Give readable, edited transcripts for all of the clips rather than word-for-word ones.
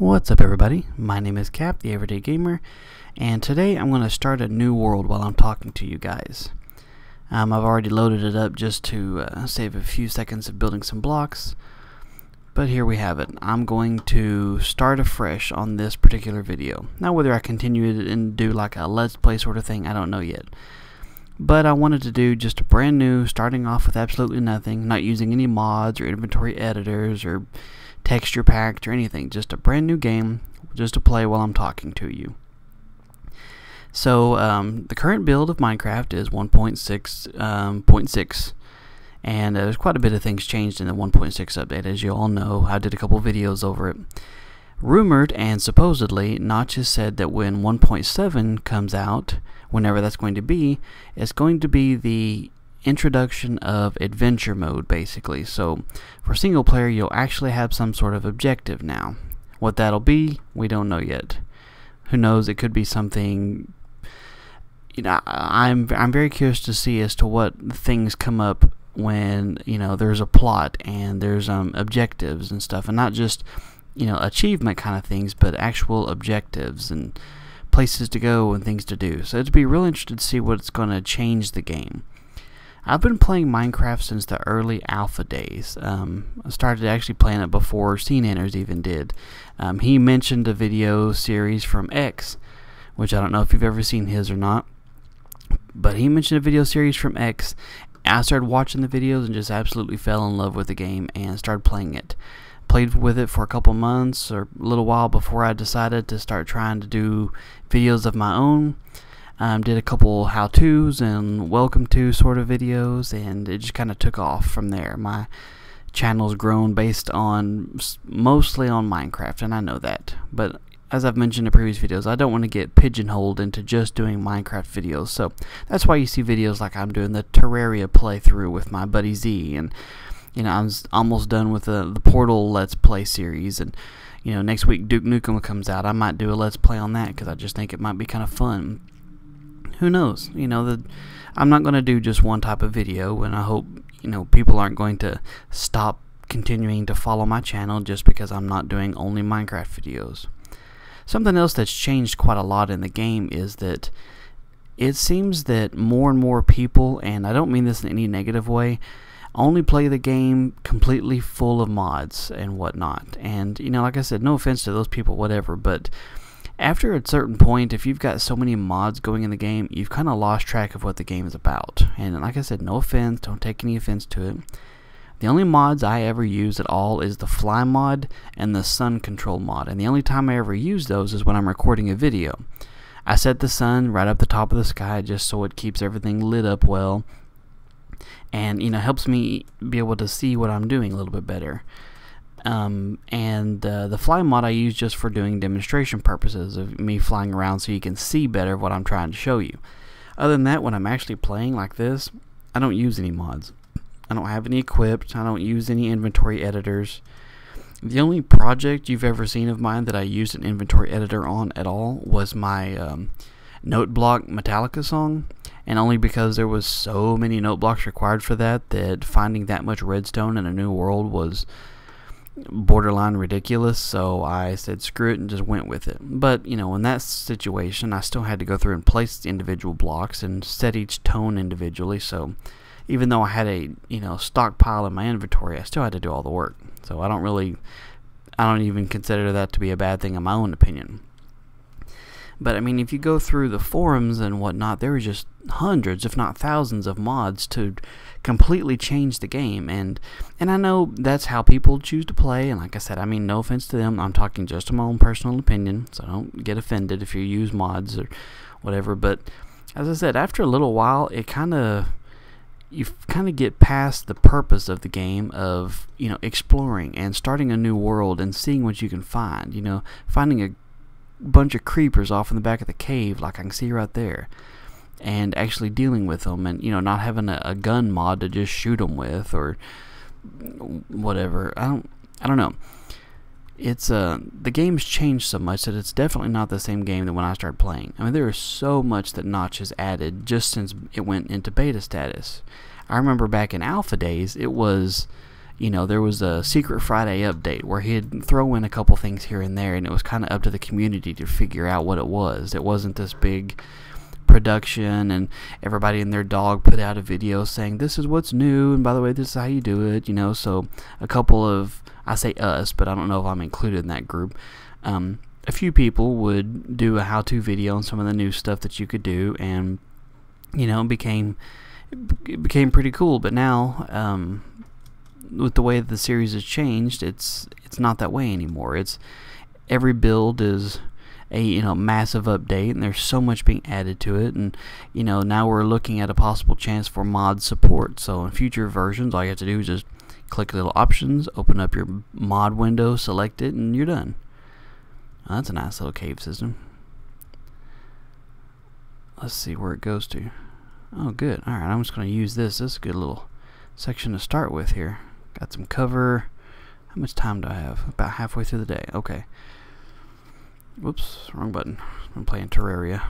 What's up, everybody? My name is Cap, the Everyday Gamer, and today I'm going to start a new world while I'm talking to you guys. I've already loaded it up just to save a few seconds of building some blocks, but here we have it. I'm going to start afresh on this particular video. Now, whether I continue it and do like a let's play sort of thing, I don't know yet. But I wanted to do just a brand new, starting off with absolutely nothing, not using any mods or inventory editors or texture packed or anything, just a brand new game just to play while I'm talking to you. So the current build of Minecraft is 1.6.6, and there's quite a bit of things changed in the 1.6 update, as you all know. I did a couple videos over it. Rumored and supposedly, Notch has said that when 1.7 comes out, whenever that's going to be, it's going to be the introduction of adventure mode, basically. So for single player, you'll actually have some sort of objective now. What that'll be, we don't know yet. Who knows? It could be something. You know, I'm very curious to see as to what things come up when there's a plot and there's objectives and stuff, and not just achievement kind of things, but actual objectives and places to go and things to do. So it'd be real interesting to see what's going to change the game. I've been playing Minecraft since the early alpha days. I started actually playing it before CNanners even did. He mentioned a video series from X, which I don't know if you've ever seen his or not, but he mentioned a video series from X. I started watching the videos and just absolutely fell in love with the game and started playing it. Played with it for a couple months or a little while before I decided to start trying to do videos of my own. Did a couple how-tos and welcome to sort of videos, and it just kind of took off from there. My channel's grown based on mostly on Minecraft, and I know that. But as I've mentioned in previous videos, I don't want to get pigeonholed into just doing Minecraft videos. So that's why you see videos like I'm doing the Terraria playthrough with my buddy Z, and I'm almost done with the Portal Let's Play series, and next week Duke Nukem comes out. I might do a Let's Play on that because I just think it might be kind of fun. Who knows? I'm not going to do just one type of video, and I hope people aren't going to stop continuing to follow my channel just because I'm not doing only Minecraft videos. Something else that's changed quite a lot in the game is that it seems that more and more people, and I don't mean this in any negative way, only play the game completely full of mods and whatnot. And like I said, no offense to those people, whatever, but after a certain point, if you've got so many mods going in the game, you've kind of lost track of what the game is about. And like I said, no offense, don't take any offense to it. The only mods I ever use at all is the fly mod and the sun control mod. And the only time I ever use those is when I'm recording a video. I set the sun right up the top of the sky just so it keeps everything lit up well. And helps me be able to see what I'm doing a little bit better. The fly mod I use just for doing demonstration purposes of me flying around so you can see better what I'm trying to show you. Other than that, when I'm actually playing like this, I don't use any mods. I don't have any equipped. I don't use any inventory editors. The only project you've ever seen of mine that I used an inventory editor on at all was my note block Metallica song, and only because there was so many note blocks required for that finding that much redstone in a new world was borderline ridiculous, so I said screw it and just went with it. But in that situation, I still had to go through and place individual blocks and set each tone individually, so even though I had a stockpile in my inventory, I still had to do all the work. So I don't even consider that to be a bad thing in my own opinion. But I mean, if you go through the forums and whatnot, there were just hundreds, if not thousands, of mods to completely change the game. And I know that's how people choose to play. And like I said, I mean, no offense to them. I'm talking just my own personal opinion, so don't get offended if you use mods or whatever. But as I said, after a little while, you kind of get past the purpose of the game of exploring and starting a new world and seeing what you can find. Finding a bunch of creepers off in the back of the cave like I can see right there, and actually dealing with them, and not having a gun mod to just shoot them with or whatever. I don't know. It's the game's changed so much that it's definitely not the same game than when I started playing. I mean, there is so much that Notch has added just since it went into beta status. I remember back in alpha days, it was you know, there was a Secret Friday update where he'd throw in a couple things here and there, and it was kind of up to the community to figure out what it was. It wasn't this big production and everybody and their dog put out a video saying this is what's new, and by the way, this is how you do it, you know. So a couple of, I say us, but I don't know if I'm included in that group, a few people would do a how-to video on some of the new stuff that you could do, and you know, it became pretty cool. But now with the way that the series has changed, it's not that way anymore. It's every build is a, you know, massive update, and there's so much being added to it. And you know, now we're looking at a possible chance for mod support. So in future versions, all you have to do is just click little options, open up your mod window, select it, and you're done. Well, that's a nice little cave system. Let's see where it goes to. Oh, good. Alright, I'm just going to use this. This is a good little section to start with here. Got some cover. How much time do I have? About halfway through the day. Okay. Whoops, wrong button. I'm playing Terraria.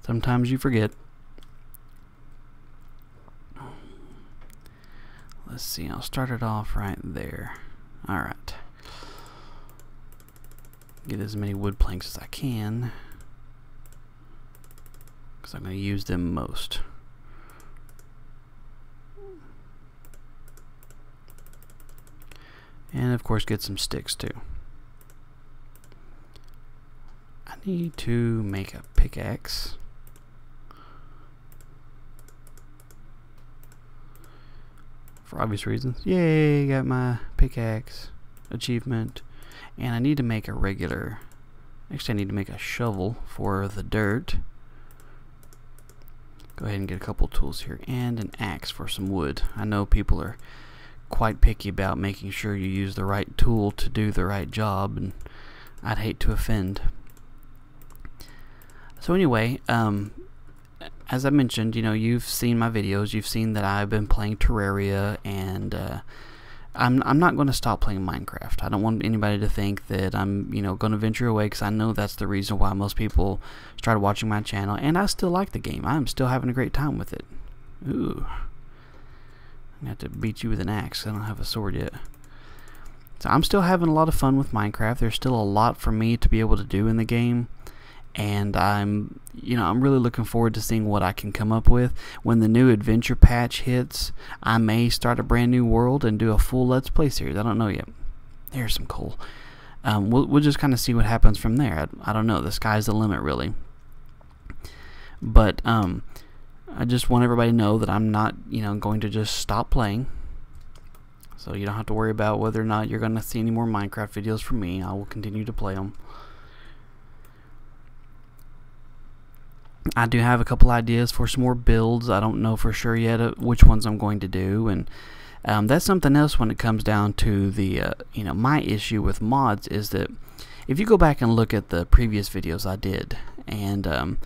Sometimes you forget. Let's see, I'll start it off right there. Alright. Get as many wood planks as I can, because I'm going to use them most. And of course get some sticks too. I need to make a pickaxe. For obvious reasons. Yay, got my pickaxe achievement. And I need to make a regular, actually I need to make a shovel for the dirt. Go ahead and get a couple tools here, and an axe for some wood. I know people are quite picky about making sure you use the right tool to do the right job, and I'd hate to offend. So anyway, as I mentioned, you know, you've seen my videos, you've seen that I've been playing Terraria, and I'm not going to stop playing Minecraft. I don't want anybody to think that I'm, you know, going to venture away, because I know that's the reason why most people started watching my channel, and I still like the game. I'm still having a great time with it. Ooh. I'm going to have to beat you with an axe. I don't have a sword yet. So I'm still having a lot of fun with Minecraft. There's still a lot for me to be able to do in the game, and I'm really looking forward to seeing what I can come up with. When the new adventure patch hits, I may start a brand new world and do a full Let's Play series. I don't know yet. There's some coal. We'll just kind of see what happens from there. I don't know. The sky's the limit, really. But I just want everybody to know that I'm not, you know, going to just stop playing. So you don't have to worry about whether or not you're going to see any more Minecraft videos from me. I will continue to play them. I do have a couple ideas for some more builds. I don't know for sure yet which ones I'm going to do, and that's something else when it comes down to the you know, my issue with mods is that if you go back and look at the previous videos I did, and oh,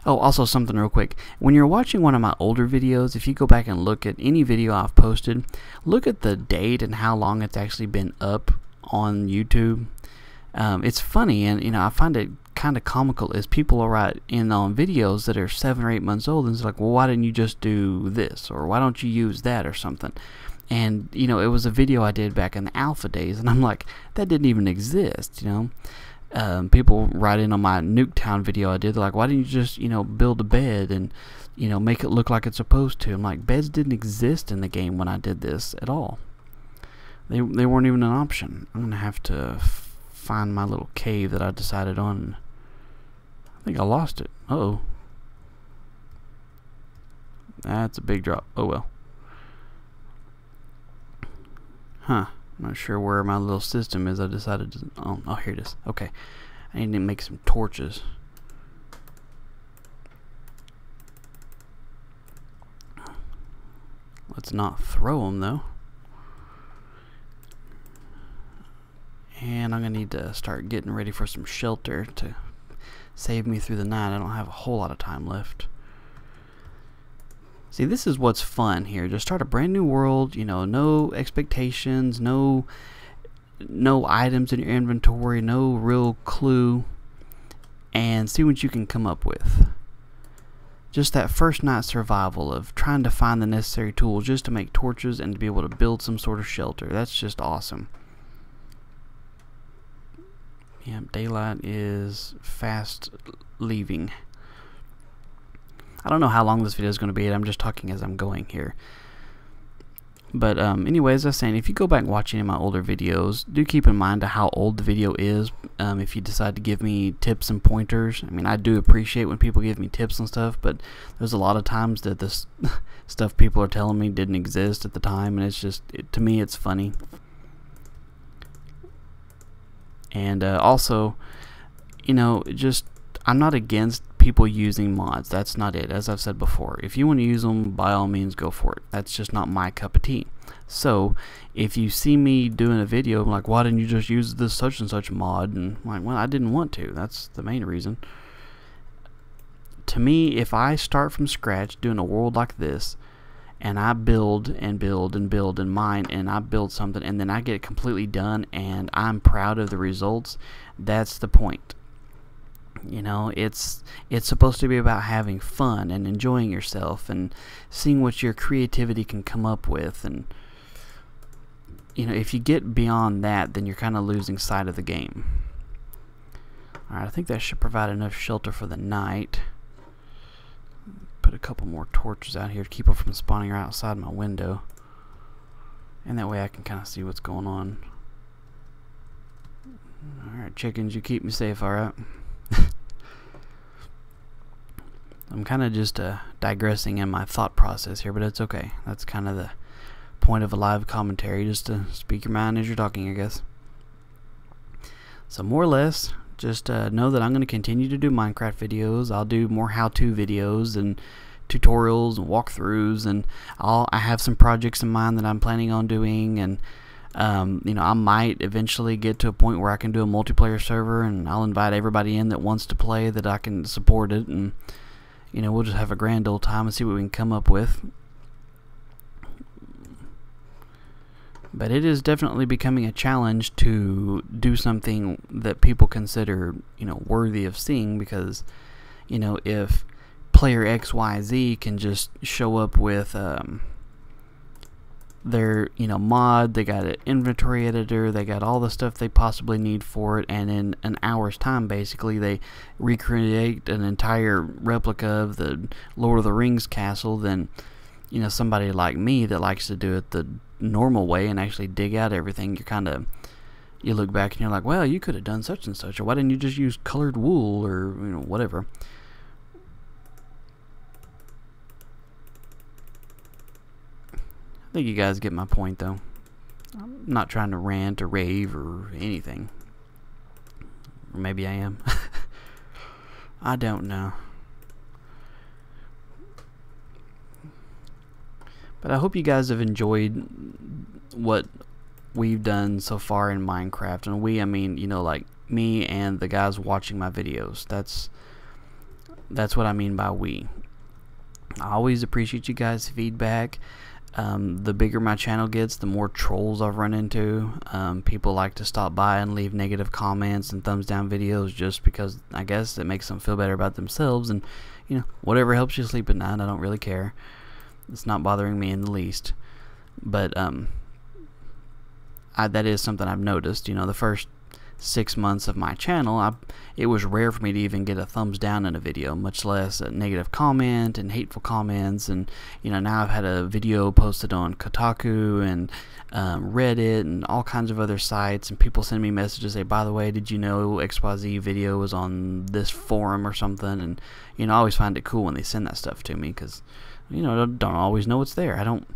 also something real quick, when you're watching one of my older videos, if you go back and look at any video I've posted, look at the date and how long it's actually been up on YouTube. It's funny, and you know, I find it kind of comical as people are write in on videos that are 7 or 8 months old, and it's like, well, why didn't you just do this, or why don't you use that, or something. And you know, it was a video I did back in the alpha days, and I'm like, that didn't even exist, you know. People write in on my Nuketown video I did, they're like, why didn't you just, you know, build a bed and, you know, make it look like it's supposed to. I'm like, beds didn't exist in the game when I did this at all. They weren't even an option. I'm gonna have to find my little cave that I decided on. I think I lost it. Uh-oh. That's a big drop. Oh well. Huh. I'm not sure where my little system is. I decided to... Oh, here it is. Okay. I need to make some torches. Let's not throw them, though. And I'm going to need to start getting ready for some shelter to save me through the night. I don't have a whole lot of time left. See, this is what's fun here. Just start a brand new world, you know, no expectations, no items in your inventory, no real clue. and see what you can come up with. Just that first night survival of trying to find the necessary tools just to make torches and to be able to build some sort of shelter. That's just awesome. Yeah, daylight is fast leaving. I don't know how long this video is going to be. I'm just talking as I'm going here. But anyways, I was saying, if you go back watching in my older videos, do keep in mind how old the video is. If you decide to give me tips and pointers, I mean, I do appreciate when people give me tips and stuff, but there's a lot of times that this stuff people are telling me didn't exist at the time, and it's just, to me, it's funny. And also, you know, just, I'm not against people using mods. That's not it. As I've said before, if you want to use them, by all means go for it. That's just not my cup of tea. So if you see me doing a video, I'm like, why didn't you just use this such and such mod? And I'm like, well, I didn't want to. That's the main reason. To me, if I start from scratch doing a world like this, and I build and build and build and mine, and I build something, and then I get it completely done and I'm proud of the results, that's the point. You know, it's supposed to be about having fun and enjoying yourself and seeing what your creativity can come up with. And you know, if you get beyond that, then you're kind of losing sight of the game. Alright, I think that should provide enough shelter for the night. Put a couple more torches out here to keep them from spawning right outside my window, and that way I can kind of see what's going on. Alright, chickens, you keep me safe, alright? I'm kind of just digressing in my thought process here, but it's okay. That's kind of the point of a live commentary, just to speak your mind as you're talking, I guess. So more or less, just know that I'm going to continue to do Minecraft videos. I'll do more how-to videos and tutorials and walkthroughs, and I have some projects in mind that I'm planning on doing, and you know, I might eventually get to a point where I can do a multiplayer server, and I'll invite everybody in that wants to play, that I can support it, and you know, we'll just have a grand old time and see what we can come up with. But it is definitely becoming a challenge to do something that people consider, you know, worthy of seeing, because, you know, if player XYZ can just show up with their, you know, mod, they got an inventory editor, they got all the stuff they possibly need for it, and in an hour's time basically they recreate an entire replica of the Lord of the Rings castle, then, you know, somebody like me that likes to do it the normal way and actually dig out everything, you look back and you're like, well, you could have done such and such, or why didn't you just use colored wool, or, you know, whatever. I think you guys get my point, though. I'm not trying to rant or rave or anything. Or maybe I am. I don't know. But I hope you guys have enjoyed what we've done so far in Minecraft. And we, I mean, you know, like me and the guys watching my videos. That's what I mean by we. I always appreciate you guys' feedback. The bigger my channel gets, the more trolls I've run into. People like to stop by and leave negative comments and thumbs down videos just because, I guess, it makes them feel better about themselves. And, you know, whatever helps you sleep at night, I don't really care. It's not bothering me in the least. But that is something I've noticed. You know, the first 6 months of my channel, it was rare for me to even get a thumbs down in a video, much less a negative comment and hateful comments. And you know, now I've had a video posted on Kotaku and Reddit and all kinds of other sites, and people send me messages, say, by the way, did you know XYZ video was on this forum or something? And you know, I always find it cool when they send that stuff to me, because you know, don't always know it's there. I don't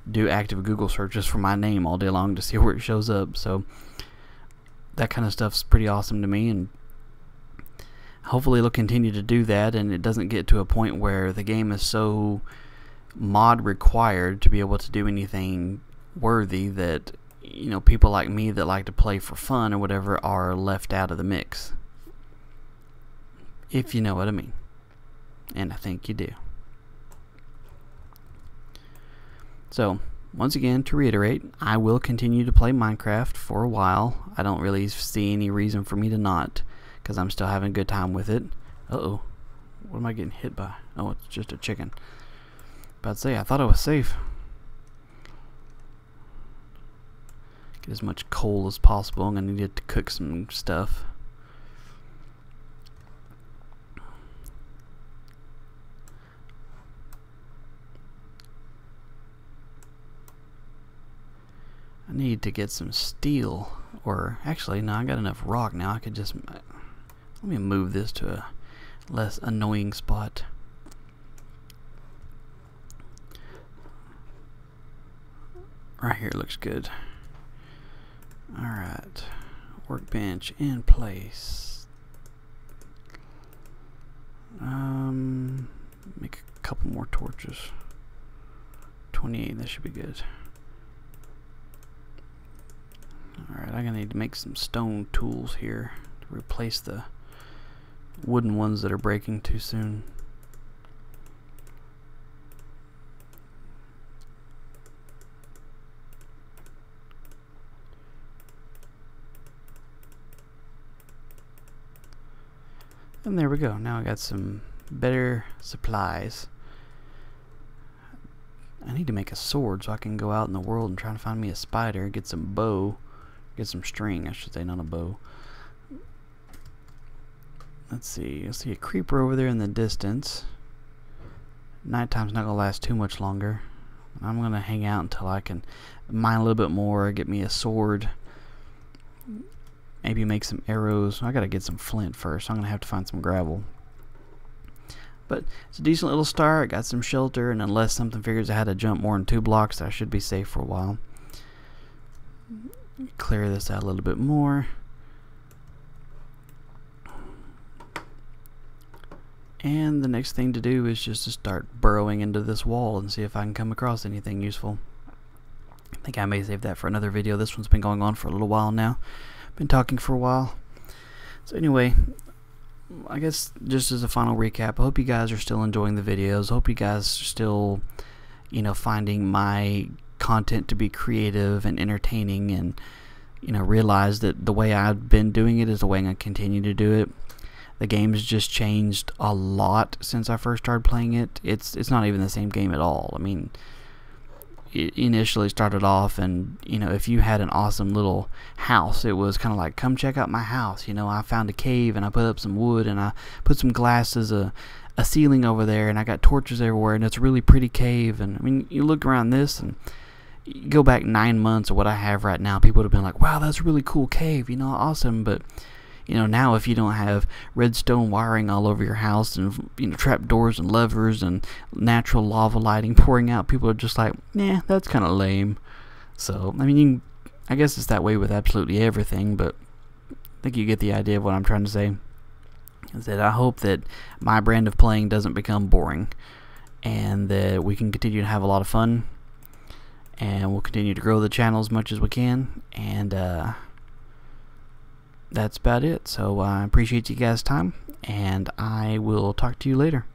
do active Google searches for my name all day long to see where it shows up, so that kind of stuff's pretty awesome to me, and hopefully it'll continue to do that, and it doesn't get to a point where the game is so mod required to be able to do anything worthy that, you know, people like me that like to play for fun or whatever are left out of the mix, if you know what I mean. And I think you do. So once again, to reiterate, I will continue to play Minecraft for a while. I don't really see any reason for me to not because I'm still having a good time with it. Uh-oh. What am I getting hit by? Oh, it's just a chicken. About to say, I thought I was safe. Get as much coal as possible. I'm going to need it to cook some stuff. I need to get some steel, or actually no, I got enough rock now. I could just, let me move this to a less annoying spot. Right here looks good. Alright, workbench in place. Make a couple more torches. 28, that should be good. Alright, I'm gonna need to make some stone tools here to replace the wooden ones that are breaking too soon. And there we go. Now I got some better supplies. I need to make a sword so I can go out in the world and try to find me a spider, get some bow. Get some string, I should say, not a bow. Let's see. I see a creeper over there in the distance. Nighttime's not going to last too much longer. I'm going to hang out until I can mine a little bit more, get me a sword. Maybe make some arrows. I got to get some flint first. So I'm going to have to find some gravel. But it's a decent little start. Got some shelter, and unless something figures out how to jump more than 2 blocks, I should be safe for a while. Clear this out a little bit more. And the next thing to do is just to start burrowing into this wall and see if I can come across anything useful. I think I may save that for another video. This one's been going on for a little while now. Been talking for a while. So anyway, I guess just as a final recap, I hope you guys are still enjoying the videos. I hope you guys are still, you know, finding my content to be creative and entertaining, and you know, realize that the way I've been doing it is the way I'm going to continue to do it. The game's just changed a lot since I first started playing it. It's not even the same game at all. I mean, it initially started off, and you know, if you had an awesome little house, it was kind of like, come check out my house. You know, I found a cave and I put up some wood and I put some glass as a ceiling over there, and I got torches everywhere, and it's a really pretty cave. And I mean, you look around this, and you go back 9 months of what I have right now, people would have been like, wow, that's a really cool cave, you know, awesome. But you know, now if you don't have redstone wiring all over your house, and you know, trap doors and levers and natural lava lighting pouring out, people are just like, nah, that's kind of lame. So I mean, I guess it's that way with absolutely everything, but I think you get the idea of what I'm trying to say. Is that I hope that my brand of playing doesn't become boring, and that we can continue to have a lot of fun, and we'll continue to grow the channel as much as we can. And that's about it. So I appreciate you guys' time, and I will talk to you later.